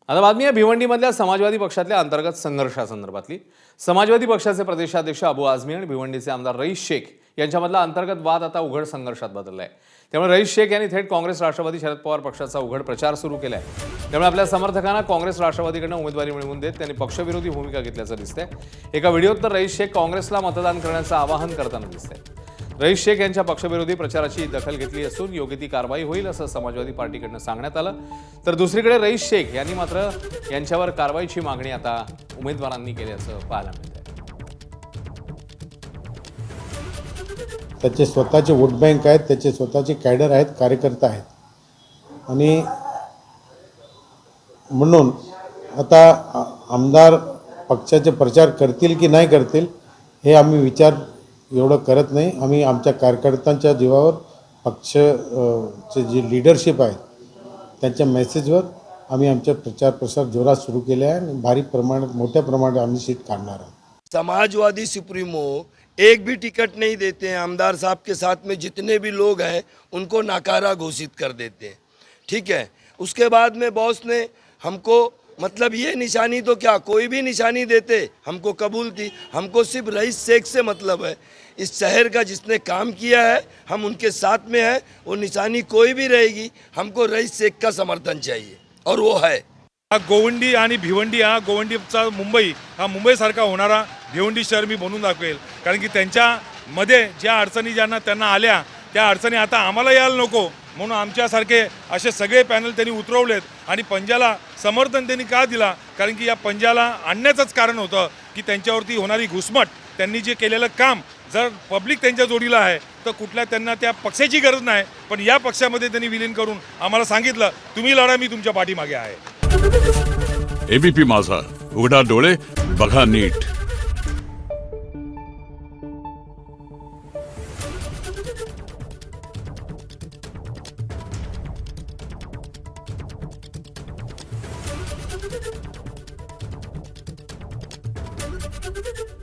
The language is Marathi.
आता बातमी आहे भिवंडीमधल्या समाजवादी पक्षातल्या अंतर्गत संघर्षासंदर्भातली। समाजवादी पक्षाचे प्रदेशाध्यक्ष अबू आझमी आणि भिवंडीचे आमदार रईस शेख यांच्यामधला अंतर्गत वाद आता उघड संघर्षात बदललाय। त्यामुळे रईस शेख यांनी थेट काँग्रेस राष्ट्रवादी शरद पवार पक्षाचा उघड प्रचार सुरू केलाय। त्यामुळे आपल्या समर्थकांना काँग्रेस राष्ट्रवादीकडून उमेदवारी मिळवून देत त्यांनी पक्षविरोधी भूमिका घेतल्याचं दिसतंय। एका व्हिडिओत तर रईस शेख काँग्रेसला मतदान करण्याचं आवाहन करताना दिसतंय। रईस शेख यांच्या पक्षविरोधी प्रचाराची दखल घेतली असून योग्य ती कारवाई होईल असं समाजवादी पार्टीकडून सांगण्यात आलं। तर दुसरीकडे रईस शेख यांनी मात्र यांच्यावर कारवाईची मागणी आता उमेदवारांनी केल्याचं पाहायला मिळतंय। त्याचे स्वतःचे वोट बँक आहेत, त्याचे स्वतःचे कॅडर आहेत, कार्यकर्ता आहेत आणि म्हणून आता आमदार पक्षाचे प्रचार करतील की नाही करतील हे आम्ही विचार एवढं करत नाही। आम्ही आमच्या कार्यकर्त्यांच्या जीवावर पक्षाचे जे लीडरशिप आहे त्यांच्या मेसेजवर आम्ही आमचा प्रचार प्रसार जोरात सुरू केले आहे आणि भारी प्रमाणात मोठ्या प्रमाणात आम्ही सीट काढणार आहोत। समाजवादी सुप्रीमो एक भी टिकट नहीं देते हैं। आमदार साहब के साथ में जितने भी लोग हैं उनको नाकारा घोषित कर देते हैं, ठीक है। उसके बाद में बॉस ने हमको मतलब ये निशानी तो क्या कोई भी निशानी देते हमको कबूल थी। हमको सिर्फ रईस शेख से मतलब है। इस शहर का जिसने काम किया है हम उनके साथ में है। वो निशानी कोई भी रहेगी, हमको रईस शेख का समर्थन चाहिए और वो है। गोवंडी आणि भिवंडी हा गोवंडीचा मुंबई हा मुंबईसारखा होणारा भिवंडी शहर मी बनवून दाखवेल। कारण की त्यांच्यामध्ये ज्या अडचणी ज्यांना त्यांना आल्या त्या अडचणी आता आम्हाला यायला नको म्हणून आमच्यासारखे असे सगळे पॅनल त्यांनी उतरवलेत। आणि पंजाला समर्थन त्यांनी का दिला? कारण की या पंजाला आणण्याचंच कारण होतं की त्यांच्यावरती होणारी घुसमट, त्यांनी जे केलेलं काम जर पब्लिक त्यांच्या जोडीला आहे तर कुठल्या त्यांना त्या पक्षाची गरज नाही, पण या पक्षामध्ये त्यांनी विलीन करून आम्हाला सांगितलं तुम्ही लढा, मी तुमच्या पाठीमागे आहे। एबीपी माझा, उघडा डोळे बघा नीट। Thank you.